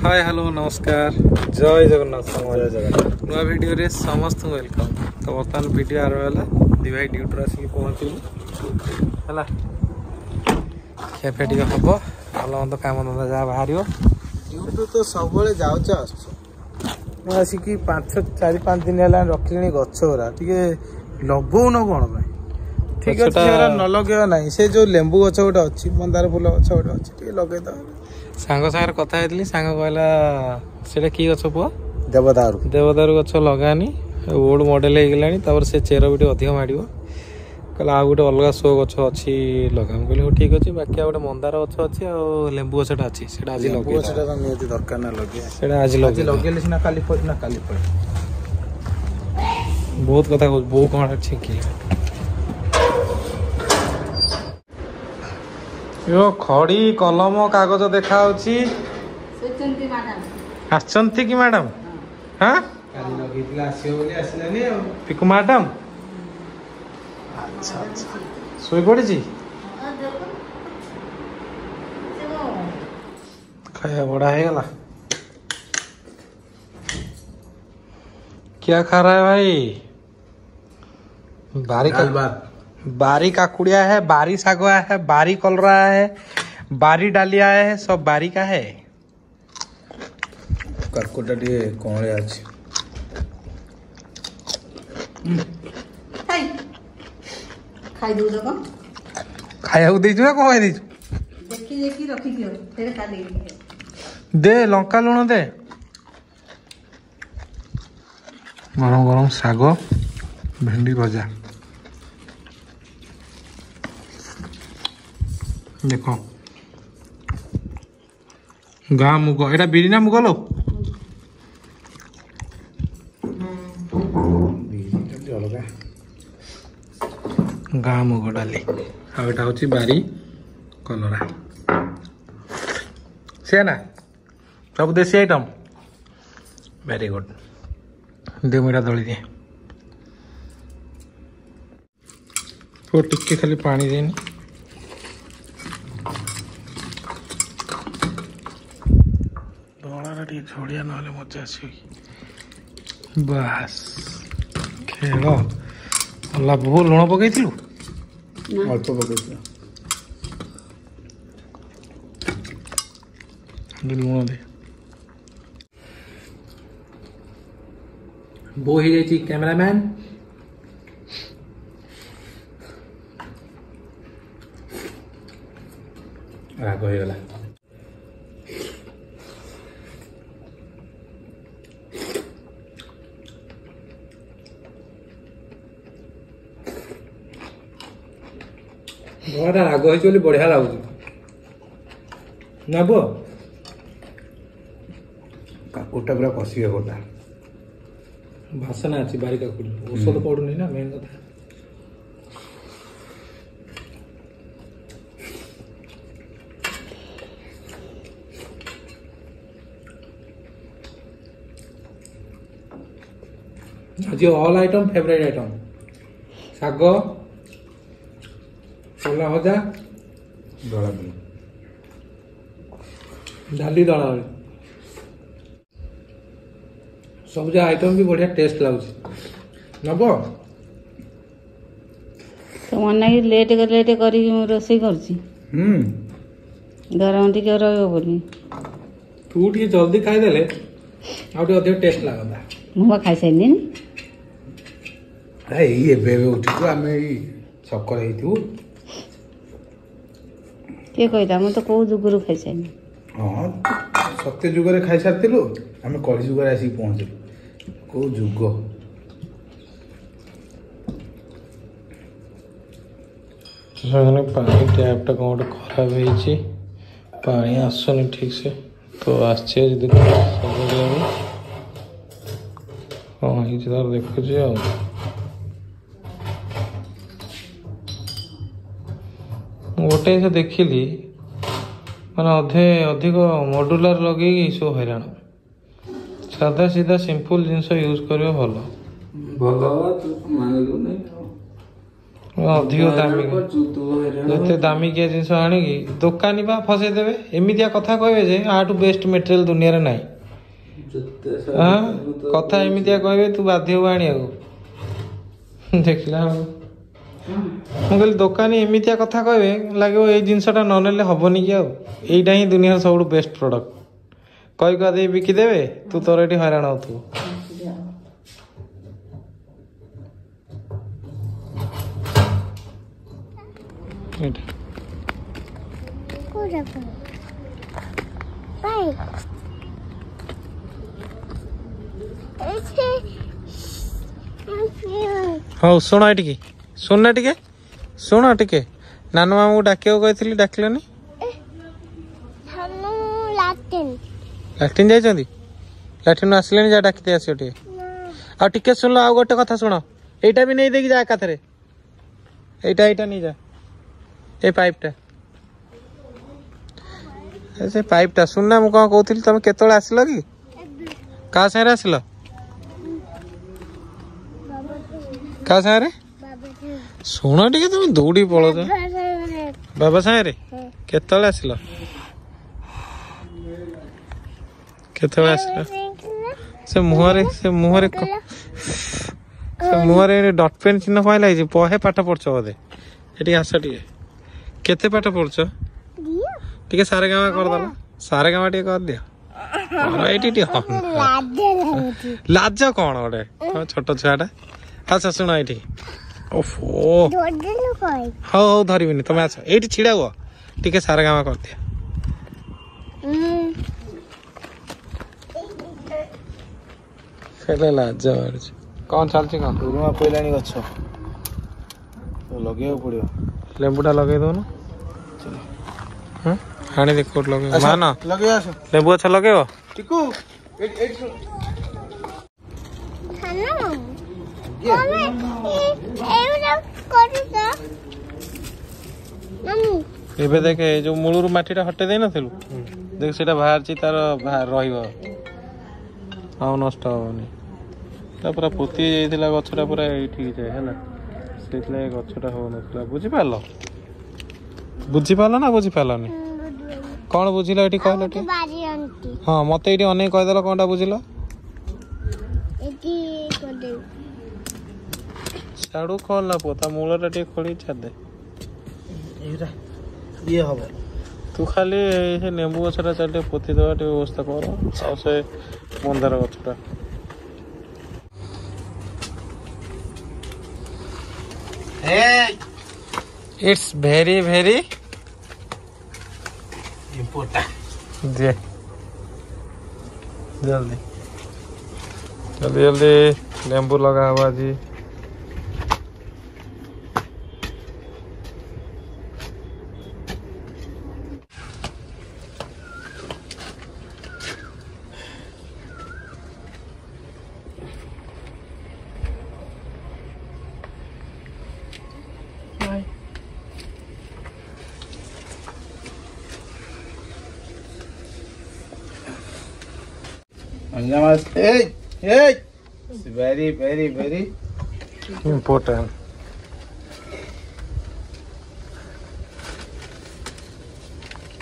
Hi hello नमस्कार जय जगन्नाथ जय जगन्नाथ नुआ वीडियो रे समस्त वेलकम। तो बर्तमान वीडियो आरंभ है दी भाई ड्यूटी आसिक पहुँचलु है खेपे टे हम भल मत कम धंदा जहाँ बाहर ड्यूटी तो सब आसिक 4-5 दिन है रखिले गछ गुरा टे लगौन कौन ठीक अच्छे न लगे ना से जो लेंबू गछ गोटे अच्छी मंदार फुल गछ गोटे अच्छी लगेद सांग सागर कथा होती सांग कहला से कि गछ पुआ देवदारू गछ लगानी ओल्ड मॉडल हो गला से चेर भी अधिक माड़ कहला आ गोटे अलग शो गछ अच्छी लगा कहली हो ठीक अच्छे बाकी आ गोटे मंदार गछ अच्छी आ लेंबू गछटा अच्छी आज लगे दरकार ना लगे आज लगे सीना काली ना काली बहुत कथा बो कौन ठीक यो खड़ी कलम कागज देखा आसचंती कि मैडम हाँ पिकु मैडम अच्छा अच्छा सोई पड़ी खाया बड़ा है गला क्या खा रहा है भाई बारी काकुड़िया है बारी सागवा है बारी कलरा है बारी डालिया है सब बारी का है काकुटा टे कौन अच्छे खाया ना कौन दे लंका लुण दे गरम गरम साग भेंडी भजा देख गाँ मुग एटा बिरी ना मुग लो गाँ मुग डाली आटा हूँ बारी कलरा से ना सब देसी आइटम वेरी गुड दे मुझा दली दिए तो टिके खाली पानी देनी झोड़िया ना मजा आस बस खेल गला बहु लुण पकई अल्प पकई लुण दे बो ही जाइए कैमरामैन राग हो गला राग हो बढ़िया लगुच ना बो काकुटा पूरा कषिया गोटा भाषण अच्छी बारी काकुड़ी औषध पड़ुनी ना मेन कथा आज ऑल आइटम फेवरेट आइटम साग छोला भजा दला डाली दला सब जो आइटम भी बढ़िया टेस्ट लगुच नब तो मन लेट कर रोसे गरम टी बोली तू टे जल्दी खाईदे अधिक टेस्ट लगता मुझे खाई सारे उठी आम सकर किए कहता मुझे तो कौ जुगर खाई सारे हाँ सत्य जुगे खाई सारी आम कली जुगे आसिक पहुँचलु कौ जुग पानी टैप टा कौन गोटे खराब है पानी आसुनी ठीक से तो आसचे हाँ तार देखुची गोटे से देखिली मैंने अधे अधिक मॉड्यूलर लगे सब हैरान सादा सीधा सिंपल जिनस यूज कर भल ଅଧିକ ଦାମୀ ଯେତେ ଦାମିକିଆ ଜିନିଷ ଆଣିକି ଦୋକାନୀ ବା ଫସେଇ ଦେବେ। ଏମିତିଆ କଥା କହିବେ ଯେ ଆଠୁ ବେଷ୍ଟ ମେଟେରିଆଲ ଦୁନିଆରେ ନାହିଁ। କଥା ଏମିତିଆ କହିବେ ତୁ ବାଧ୍ୟ ହବୁ ଆଣିବାକୁ। ଦେଖିଲା ଆଉ ମୁଁ କହିଲି ଦୋକାନୀ ଏମିତିଆ କଥା କହିବେ ଲାଗିବ ଏଇ ଜିନିଷଟା ନ ନେଲେ ହବନି କି ଆଉ। ଏଇଟା ହିଁ ଦୁନିଆର ସବୁଠୁ ବେଷ୍ଟ ପ୍ରଡକ୍ଟ। କହି କୁହା ଦେଇ ବିକିଦେବେ, ତୁ ତୋର ଏଠି ହଇରାଣ ହଉଥିବୁ। ହଉ ଶୁଣ ଏଠିକି, ଶୁଣ ଟିକେ, ଶୁଣ ଟିକେ। ନାନୁ ମାମୁକୁ ଡାକିବାକୁ କହିଥିଲି, ଡାକିଲନି। ଲାଟ୍ରିନ୍ ଯାଇଛନ୍ତି? ଲାଟ୍ରିନ୍ ଆସିଲେଣି, ଯା ଡାକିତେ ଆସିବ ଟିକେ। ଆଉ ଟିକେ ଶୁଣିଲ, ଆଉ ଗୋଟେ କଥା ଶୁଣ। ଏଇଟା ବି ନେଇ ଦେଇକି ଯା ଏକାଥରେ। ଏଇଟା ନେଇଯା, ଏ ପାଇପଟା। ସେ ପାଇପଟା ଶୁଣ ନା, ମୁଁ କଣ କହୁଥିଲି, ତମେ କେତେବେଳେ ଆସିଲ କି? କାହା ସାଙ୍ଗରେ ଆସିଲ? କାହା ସାଙ୍ଗରେ? ଶୁଣ ଟିକେ, ତମେ ଦୌଡ଼ି ପଳଉଛ। ବାବା ସାଙ୍ଗରେ? କେତେବେଳେ ଆସିଲ? କେତେବେଳେ ଆସିଲ? ସେ ମୁହଁରେ ଡଟ୍ ପେନ୍ ଚିହ୍ନ ପାଇଁ ଲାଗିଛି। ବହେ ପାଠ ପଢୁଛ ବୋଧେ। ଏଠିକି ଆସ ଟିକେ। କେତେ ପାଠ ପଢୁଛ? ଟିକେ ସାରେଗାମା କରିଦେଲ। ସାରେଗାମା ଟିକେ କରିଦିଅ। ଏଇଠି ଟିକେ ଲାଜ କଣ ଗୋଟେ, ଛୋଟ ଛୁଆଟା। ଆଚ୍ଛା ଶୁଣ ଏଇଠି। ଓହୋ ହଉ ହଉ ଧରିବିନି, ତମେ ଆସ ଏଇଠି ଛିଡା ହୁଅ, ଟିକେ ସାରେଗାମା କରିଦିଅ। ଲାଜ ମାରୁଛି। କଣ ଚାଲିଛି? କଣ ରୁମା ପଇଲାଣି ଗଛ ଲଗେଇବାକୁ ପଡିବ। ଲେମ୍ବୁଟା ଲଗେଇ ଦଉନ। ଆଣି ଦେଖ କୋଉଠି ଲଗେଇବ। ମାନ ଲଗେଇ ଆସ, ଲେମ୍ବୁ ଗଛ ଲଗେଇବ। ଟିକୁ ଏବେ ଦେଖେ, ଯୋଉ ମୂଳରୁ ମାଟିଟା ହଟେଇ ଦେଇ ନଥିଲୁ, ଦେଖ ସେଟା ବାହାରିଛି, ତାର ରହିବ, ଆଉ ନଷ୍ଟ ହବନି। ତା ପୁରା ପୋତି ଯାଇଥିଲା ଗଛଟା, ପୁରା ଏଇଠିକି ଯାଏ ହେଲା। ସେଇଥିଲାଗି ଗଛଟା ହଉନଥିଲା। ବୁଝିପାରିଲ? ବୁଝିପାରିଲ ନା ବୁଝିପାରିଲନି? କଣ ବୁଝିଲ ଏଠି କହିଲ ଟିକେ? ହଁ ମତେ ଏଇଠି ଅନେଇ କହିଦେଲ, କଣଟା ବୁଝିଲ? ସିଆଡୁ ଖୋଲନା ପୁଅ, ତା ମୂଳଟା ଟିକେ ଖୋଳିକି ଛାଡିଦେ। ଇଏ ହବ। ତୁ ଖାଲି ସେ ନେମ୍ବୁ ଗଛଟା ଚାଲ ଟିକେ ପୋତି ଦେବା, ଟିକେ ବ୍ୟବସ୍ଥା କର। ଆଉ ସେ ମନ୍ଦାର ଗଛଟା It's very very important. जल्दी जल्दी जल्दी नींबू लगा हुआ जी। It's very very very important.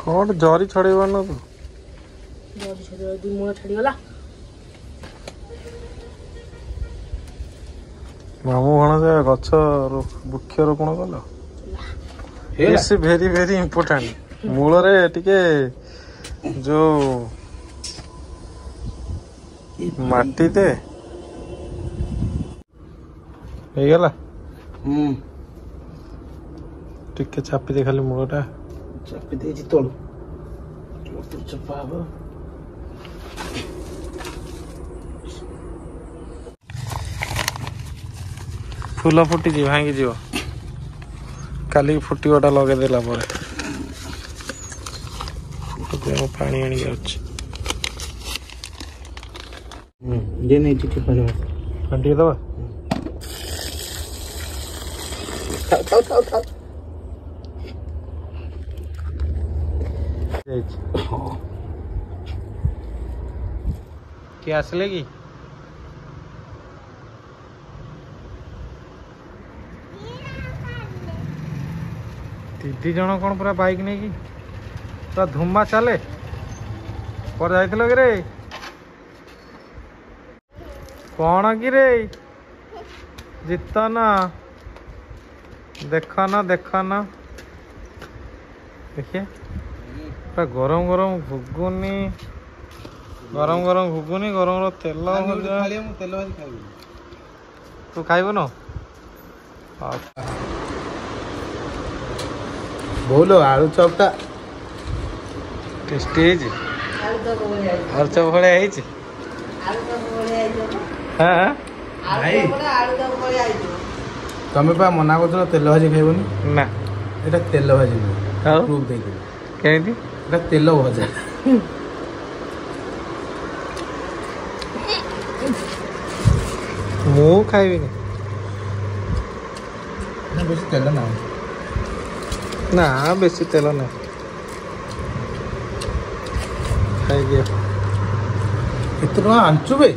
कौन जरी छड़े बन तू जरी छड़े दी मुंह छड़ी गला मामू भण से गछ वृक्ष रोपण कल। It's very very important. मूल रे टिके जो माटी दे हे गला टिके चापी दे खाली मूलटा चापी दे जी तोल चपा हबो। फूल फुटी जी भांगी जीव काली फुटीटा लगे देला परे पानी आनी जाउछि जे नहीं टिके पानी आंटी दबा खाओ खाओ खाओ क्या आसले की दीदी जन कौन पूरा बाइक नहीं कि पूरा धुमा चले पर जाइथिलो कि रे कौन कि रे जीतन देखना देखिए पूरा गरम गरम घुगुनी गरम घुगुनी गरम तेल भजा तू खाइब न बोलो आलू चपटा टेस्टी है आलू चप भलिया है तमें पा मना कर तेल भाजी खाइबनी ना एटा तेल भाजी प्रूफ दे केमिति एटा तेल भजा मु खाइबिनी बेसी तेल ना बेसी तेल ना खाइदियो एत आंचु बे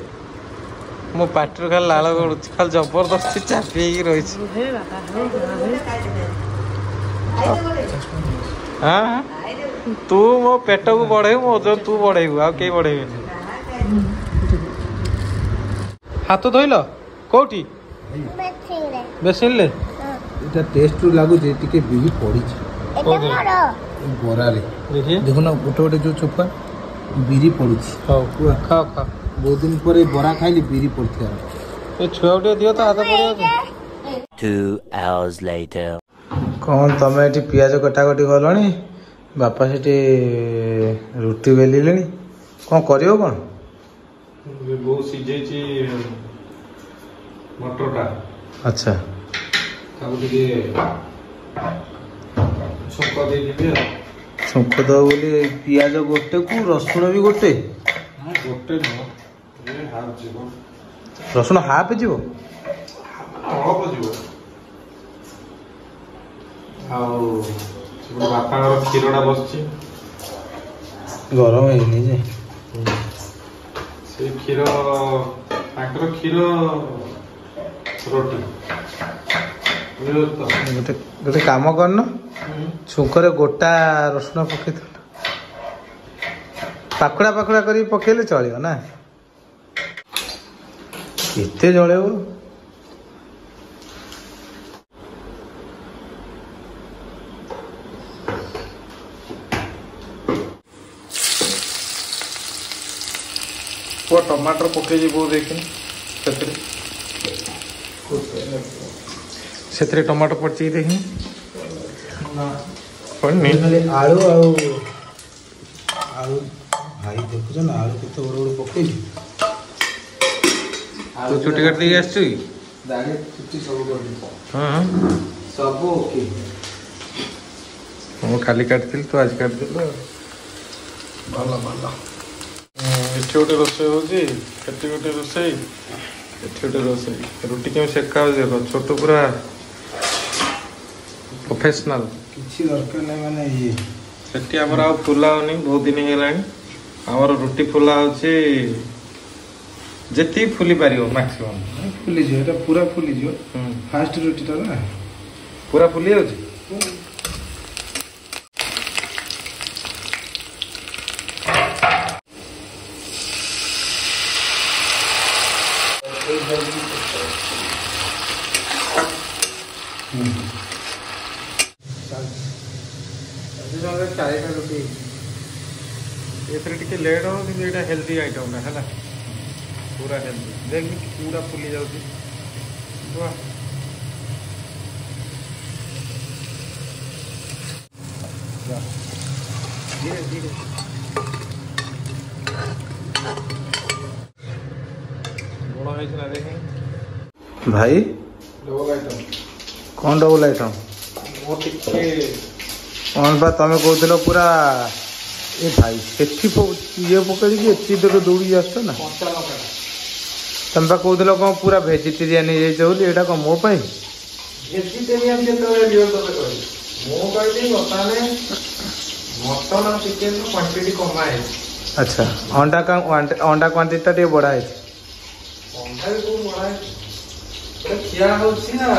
मो पाटर खाली लाल गड़ुची खाली जबरदस्ती चापी रही हाँ तू मो पेट को बढ़ेबू मो ओजन तू बढ़ेबू आ कई बढ़ेबे हाथ धोइल कोठी बेसिन ले এটা টেস্ট লাগুছে টিকে বিহি পড়িছে বরা রে দেখো না গোটে গোটে যে চোপা বিরি পড়ুছি খাও বহুত দিন পরে বরা খাইলি বিরি পড়ছে এ ছুয়া উঠে দিও তো হাতে পড়ে আছে 2 hours later কোন তুমি এটি পিয়াজ কটাকটি গলনি বাপা সেটি রুটি বেলিলেনি কোন করিও কোন বহু সিঝেছি মটরটা আচ্ছা তাকে টিকে ছুଙ୍କ ଦେଇଦେବି ଆଉ ଛୁଙ୍କ ଦେବ ବୋଲି ପିଆଜ ଗୋଟେ କୁ ରସୁଣ ବି ଗୋଟେ ଗୋଟେ ନୁହଁ ଏ ହାଫ୍ ଯିବ ରସୁଣ ହାଫ୍ ଯିବ ଅଳ୍ପ ଯିବ ଆଉ ସେପଟେ ବାପାଙ୍କର କ୍ଷୀରଟା ବସିଛି ଗରମ ହେଇନି ଯେ ସେ କ୍ଷୀର ତାଙ୍କର କ୍ଷୀର ରୁଟି ଗୋଟେ କାମ କରନ ଛୁଙ୍କରେ ଗୋଟା ରସୁଣ ପକେଇଥିଲ ପାଖୁଡା କରି ପକେଇଲେ ଚଳିବ ନା କେତେ ଜଳେଇବ ପୁଅ ଟମାଟର ପକେଇଛି ବୋଉ ଦେଖିନି ସେଥିରେ ଟମାଟୋ ପଡ଼ିଛି ଦେଖିନି ପଡ଼ିନି ଖାଲି ଆଳୁ ଆଉ ଭାଇ ଦେଖୁଛ ନା ଆଳୁ କେତେ ବଡ଼ ବଡ଼ ପକେଇଛି ତୁ ଚୁଟି କାଟି ଦେଇକି ଆସିଛୁ କି ଦାଢ଼ି ଚୁଟି ସବୁ କରିଦେଇଛି ହଁ ସବୁ ଓକେ ମୁଁ ଖାଲି କାଟିଥିଲି ତୁ ଆଜି କାଟିଦେଲୁ ଭଲ ଏଠି ଗୋଟେ ରୋଷେଇ ହେଉଛି ସେଠି ଗୋଟେ ରୋଷେଇ ଏଠି ଗୋଟେ ରୋଷେଇ ରୁଟି କେମିତି ସେକା ହେଉଛି ଦେଖ ଛୋଟ ପୁରା ପ୍ରୋଫେସନାଲ କିଛି ଦରକାର ନାହିଁ ମାନେ ଇଏ ସେଠି ଆମର ଆଉ ଫୁଲା ହେଉନି ବହୁତ ଦିନ ହେଇଗଲାଣି ଆମର ରୁଟି ଫୁଲା ହେଉଛି ଯେତିକି ଫୁଲି ପାରିବ ମ୍ୟାକ୍ସିମମ୍ ଫୁଲିଯିବ ଏଇଟା ପୁରା ଫୁଲିଯିବ ଫାଷ୍ଟ ରୁଟିଟା ନା ପୁରା ଫୁଲି ଯାଉଛି ଚାରିଟା ରୁଟି ଏଥିରେ ଟିକେ ଲେଟ୍ ହେବ କିନ୍ତୁ ଏଇଟା ହେଲ୍ଦି ଆଇଟମ୍ଟା ହେଲା ପୁରା ହେଲ୍ଦି ଦେଖି ପୁରା ଫୁଲି ଯାଉଛି ଧୀରେ ଧୀରେ ବଡ଼ ହେଇଛି ନା ଦେଖି ଭାଇ ଡବଲ ଆଇଟମ୍ କ'ଣ ଡବଲ ଆଇଟମ୍ ମୁଁ ଟିକେ କ'ଣ ବା ତମେ କହୁଥିଲ ପୁରା ଏ ଭାଇ ସେଠି ଇଏ ପକେଇକି ଏଠି ଦୌଡ଼ିକି ଆସୁଛ ନା କଞ୍ଚା ଲଙ୍କାଟା ତମେ ବା କହୁଥିଲ କ'ଣ ପୁରା ଭେଜିଟେରିଆନ୍ ହେଇଯାଇଛ ବୋଲି ଏଇଟା କ'ଣ ମୋ ପାଇଁ ଭେଜିଟେରିଆନ୍ ଯେତେବେଳେ ଦିଅ ତମେ କହିଲି ମୁଁ କହିଲି ବର୍ତ୍ତମାନେ ମଟନ୍ ଆଉ ଚିକେନ୍ର କ୍ୱାଣ୍ଟିଟି କମା ହେଇଛି ଆଚ୍ଛା ଅଣ୍ଡା କ୍ୱାଣ୍ଟିଟିଟା ଟିକେ ବଢ଼ା ହେଇଛି ଅଣ୍ଡା ବି ବହୁତ ବଢ଼ା ହେଇଛି ଖିଆ ହେଉଛି ନା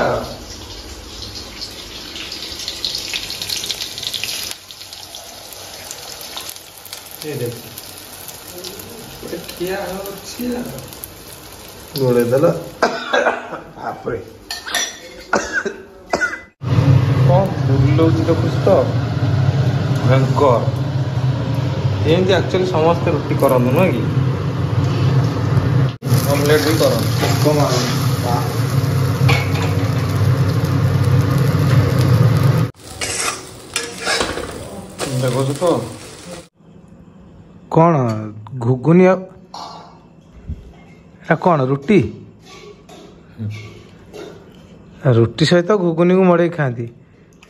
ଖିଆ ହେଉଛି ଗୋଳେଇ ଦେଲ ତାପରେ କ'ଣ ବୁଲଉଛି ଦେଖୁଛୁ ତ ଭୟଙ୍କର। ଏମିତି ଆକ୍ଚୁଆଲି ସମସ୍ତେ ରୁଟି କରନ୍ତୁ ନୁହେଁ କି ଅମଲେଟ୍ ବି କରନ୍ତୁ। ଦେଖୁଛୁ ତ କ'ଣ ଘୁଗୁନି ଆଉ ଏଟା କ'ଣ ରୁଟି ରୁଟି ସହିତ ଘୁଗୁନିକୁ ମଡ଼େଇ ଖାଆନ୍ତି।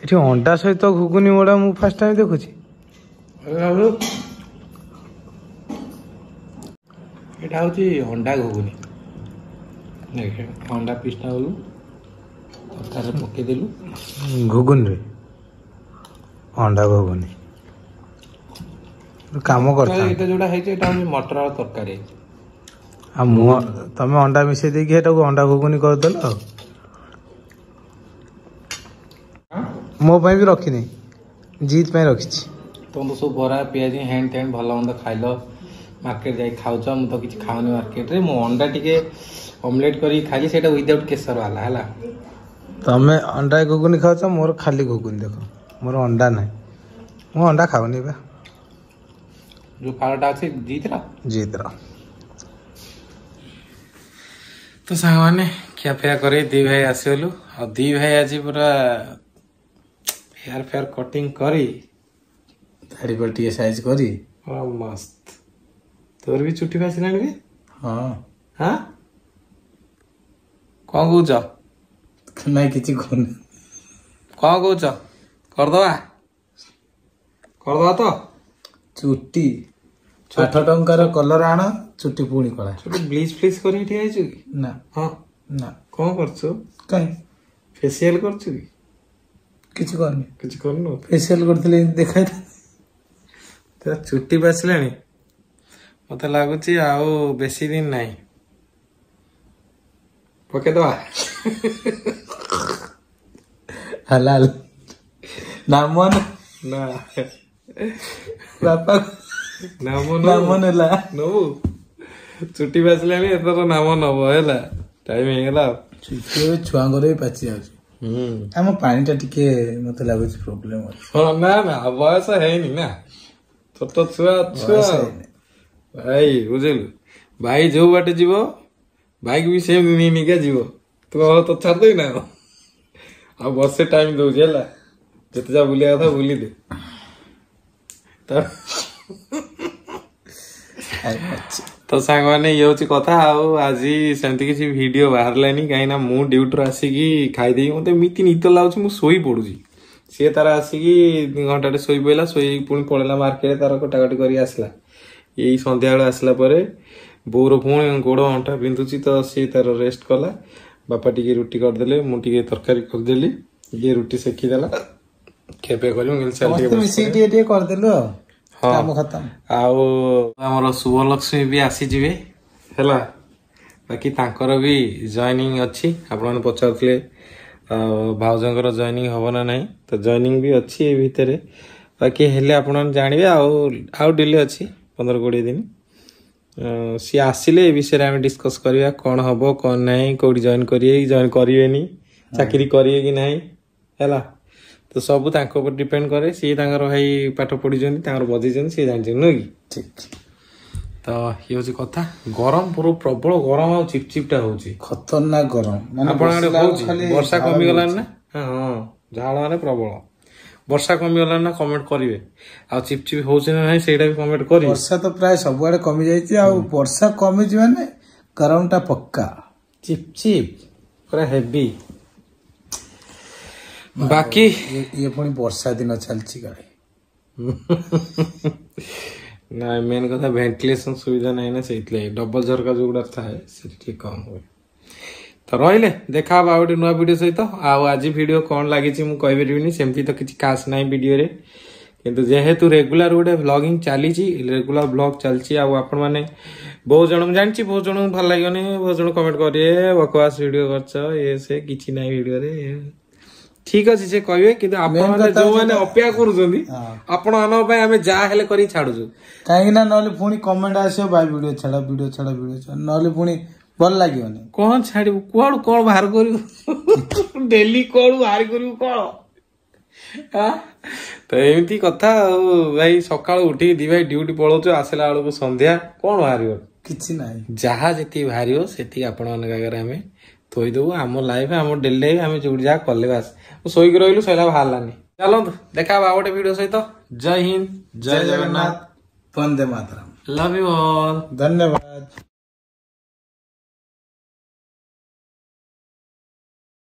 ଏଠି ଅଣ୍ଡା ସହିତ ଘୁଗୁନି ମଡ଼ା ମୁଁ ଫାର୍ଷ୍ଟ ଟାଇମ୍ ଦେଖୁଛି। ଏଇଟା ହେଉଛି ଅଣ୍ଡା ଘୁଗୁନି। ଅଣ୍ଡା ପିସ୍ଟା ଗଲୁ ତରକାରୀରେ ପକେଇଦେଲୁ ଘୁଗୁନିରେ ଅଣ୍ଡା ଘୁଗୁନି କାମ କରିଥା। ଏଇଟା ଯୋଉଟା ହେଇଛି ଏଇଟା ହେଉଛି ମଟର ଆଳୁ ତରକାରୀ। ଆଉ ମୁଁ ତମେ ଅଣ୍ଡା ମିଶେଇ ଦେଇକି ଏଟାକୁ ଅଣ୍ଡା ଘୁଗୁନି କରିଦେଲ ଆଉ। ମୋ ପାଇଁ ବି ରଖିନି, ଜିତ୍ ପାଇଁ ରଖିଛି। ତମେ ତ ସବୁ ବରା ପିଆଜି ହ୍ୟାଣ୍ଡ ତ୍ୟାଣ୍ଡ ଭଲ ମନ୍ଦ ଖାଇଲ, ମାର୍କେଟ ଯାଇ ଖାଉଛ। ମୁଁ ତ କିଛି ଖାଉନି ମାର୍କେଟରେ। ମୁଁ ଅଣ୍ଡା ଟିକେ ଅମଲେଟ୍ କରିକି ଖାଇଲି, ସେଇଟା ୱିଦାଉଟ୍ କେଶର ବାଲା ହେଲା। ତମେ ଅଣ୍ଡା ଘୁଗୁନି ଖାଉଛ, ମୋର ଖାଲି ଘୁଗୁନି। ଦେଖ ମୋର ଅଣ୍ଡା ନାହିଁ, ମୁଁ ଅଣ୍ଡା ଖାଉନି ବା। ଯୋଉ ଫାଳଟା ଅଛି ଜିତର। ତ ସାଙ୍ଗମାନେ ଖିଆପିଆ କରି ଦି ଭାଇ ଆସିଗଲୁ। ଆଉ ଦି ଭାଇ ଆଜି ପୁରା ହେୟାର ଫେୟାର କଟିଂ କରି ଦାଢ଼ି पर ଟିକେ ସାଇଜ କରି ମସ୍ତ। ତୋର ବି ଚୁଟି ଆସିଲାଣି ବି? ହଁ। ହଁ କ'ଣ କହୁଛ? ନାଇଁ କିଛି କହୁନି। କ'ଣ କହୁଛ? କରିଦବା ତ। ଚୁଟି 8 ଟଙ୍କାର କଲର ଆଣ, ଚୁଟି ପୁଣି କଳା। ବ୍ଲିଚ୍ ଫ୍ଲିଚ୍ କରି ଠିଆ ହେଇଛୁ କି? ନା ହଁ ନା। କ'ଣ କରୁଛୁ? କାଇଁ ଫେସିଆଲ କରୁଛୁ କି? କିଛି କରୁନି। କିଛି କରୁନୁ? ଫେସିଆଲ କରିଥିଲେ ଦେଖାଇଥା। ତୋର ଚୁଟି ବାସିଲାଣି, ମତେ ଲାଗୁଛି ଆଉ ବେଶୀ ଦିନ ନାହିଁ। ପକେଇଦବା। ହାଲାଲ ନାମ ନା ବାପା ନାମ ନାମ ନେଲା। ନବୁ? ଚୁଟି ବାସିଲାଣି, ଏଥର ନାମ ନବ ହେଲା। ଟାଇମ ହେଇଗଲା। ଚୁଟି ଏବେ ଛୁଆଙ୍କର ବି ପାଚି ଯାଉଛି। ଆମ ପାଣି ଟା ଟିକେ ମତେ ଲାଗୁଛି ପ୍ରୋବ୍ଲେମ ଅଛି। ହଁ ନା ବୟସ ହେଇନି ନା, ଛୋଟ ଛୁଆ ଭାଇ ବୁଝିଲୁ। ଭାଇ ଯୋଉ ବାଟେ ଯିବ ବାଇକ ବି ସେମିତି ନିକା ଯିବ। ତୁ ତ ଛାଡିଦେବି ନା। ଆଉ ବର୍ଷେ ଟାଇମ ଦଉଛି ହେଲା। ଯେତେ ଯା ବୁଲିବା କଥା ବୁଲିଦେ। ତ ସାଙ୍ଗମାନେ ଇଏ ହଉଛି କଥା। ଆଉ ଆଜି ସେମିତି କିଛି ଭିଡିଓ ବାହାରିଲାନି, କାହିଁକିନା ମୁଁ ଡ୍ୟୁଟିରୁ ଆସିକି ଖାଇଦେଇକି ମତେ ଏମିତି ନିଦ ଲାଗୁଛି, ମୁଁ ଶୋଇ ପଡୁଛି। ସିଏ ତାର ଆସିକି ଘଣ୍ଟାଟେ ଶୋଇ ପଇଲା, ଶୋଇକି ପୁଣି ପଳେଇଲା ମାର୍କେଟ, ତାର କଟାକଟି କରି ଆସିଲା। ଏଇ ସନ୍ଧ୍ୟାବେଳେ ଆସିଲା ପରେ ବୋଉର ପୁଣି ଗୋଡ ଅଣ୍ଟା ବିନ୍ଧୁଛି, ତ ସିଏ ତାର ରେଷ୍ଟ କଲା। ବାପା ଟିକେ ରୁଟି କରିଦେଲେ, ମୁଁ ଟିକେ ତରକାରୀ କରିଦେଲି, ଇଏ ରୁଟି ସେକିଦେଲା। ଖିଆପିଆ କରି ମିଶିକି ଟିକେ କରିଦେଲୁ ଆଉ। କାମ ଖତମ। ଆଉ ଆମର ଶୁଭଲକ୍ଷ୍ମୀ ବି ଆସିଯିବେ ହେଲା। ବାକି ତାଙ୍କର ବି ଜଏନିଂ ଅଛି। ଆପଣମାନେ ପଚାରୁଥିଲେ ଭାଉଜଙ୍କର ଜଏନିଂ ହବ ନା ନାହିଁ, ତ ଜଏନିଂ ବି ଅଛି ଏ ଭିତରେ। ବାକି ହେଲେ ଆପଣମାନେ ଜାଣିବେ। ଆଉ ଡିଲେ ଅଛି 15-20 ଦିନ। ସିଏ ଆସିଲେ ଏ ବିଷୟରେ ଆମେ ଡିସ୍କସ୍ କରିବା, କ'ଣ ହବ କ'ଣ ନାହିଁ, କୋଉଠି ଜଏନ୍ କରିବେ କି ଜଏନ୍ କରିବେନି, ଚାକିରି କରିବେ କି ନାହିଁ ହେଲା। ତ ସବୁ ତାଙ୍କ ଉପରେ ଡିପେଣ୍ଡ କରେ। ସିଏ ତାଙ୍କର ଭାଇ ପାଠ ପଢିଛନ୍ତି, ତାଙ୍କର ବଜେଇଛନ୍ତି, ସିଏ ଜାଣିଛନ୍ତି ନୁହେଁ କି? ଠିକ। ତ ଇଏ ହଉଛି କଥା। ଗରମ ପ୍ରବଳ ଗରମ ଆଉ ଚିପଚିପଟା ହଉଛି, ଖତରନାକ ଗରମ। ଆପଣଙ୍କ ଆଡେ ହଉଛି? ବର୍ଷା କମିଗଲାଣି ନା? ହଁ ଝାଳ ମାନେ ପ୍ରବଳ। ବର୍ଷା କମିଗଲାଣି ନା? କମେଣ୍ଟ କରିବେ। ଆଉ ଚିପଚିପ ହଉଛି ନା ନାହିଁ ସେଇଟା ବି କମେଣ୍ଟ କରିବେ। ବର୍ଷା ତ ପ୍ରାୟ ସବୁଆଡେ କମି ଯାଇଛି। ଆଉ ବର୍ଷା କମିଯିବ ମାନେ ଗରମ ଟା ପକ୍କା। ଚିପଚିପ ପୁରା ହେଭି। ବାକି ଇଏ ପୁଣି ବର୍ଷା ଦିନ ଚାଲିଛି କାଳେ। ନାଇଁ ମେନ୍ କଥା ଭେଣ୍ଟିଲେସନ ସୁବିଧା ନାହିଁ ନା, ସେଇଥିଲାଗି ଡବଲ ଝରକା ଯୋଉଗୁଡା ଥାଏ ସେଠି ଟିକେ କମ ହୁଏ। ତ ରହିଲେ ଦେଖା ହବ ଆଉ ଗୋଟେ ନୂଆ ଭିଡିଓ ସହିତ। ଆଉ ଆଜି ଭିଡିଓ କ'ଣ ଲାଗିଛି ମୁଁ କହିପାରିବିନି, ସେମିତି ତ କିଛି ଖାସ୍ ନାହିଁ ଭିଡିଓରେ। କିନ୍ତୁ ଯେହେତୁ ରେଗୁଲାର ଗୋଟେ ଭ୍ଲଗିଂ ଚାଲିଛି, ରେଗୁଲାର ଭ୍ଲଗ ଚାଲିଛି। ଆଉ ଆପଣମାନେ ବହୁତ ଜଣ, ମୁଁ ଜାଣିଛି ବହୁତ ଜଣଙ୍କୁ ଭଲ ଲାଗିବନି, ବହୁତ ଜଣ କମେଣ୍ଟ କରିବେ ବକବାସ ଭିଡିଓ କରିଛ, ଏ ସେ କିଛି ନାହିଁ ଭିଡିଓରେ। ठीक अच्छे से कहबे कि आपण जो माने अपेक्षा करूछंदी आपण आनो पय हमें जा हेले करी छाडुछु कहीं ना नले पुणी कमेंट आसियो भाई वीडियो छाड़ा नले पुणी भल लागियोनी कौन छाड़ू कौन कौन बाहर करू डेली कौन बाहर करू कौन तो एमती कथा भाई सकाळ उठी दी भाई ड्यूटी पळौଛୁ आसला बेलू संध्या कौन बाहर किछि नाही जहाँ जी बाहर से आपण आगे आम थोईदेबू आम लाइफ आम डेली लाइफ आम जो जहाँ कले बास शोक रही सैला बाहरलानी चलत देखा गोटे वीडियो सहित जय हिंद जय Jagannath Vande Mataram love you all धन्यवाद।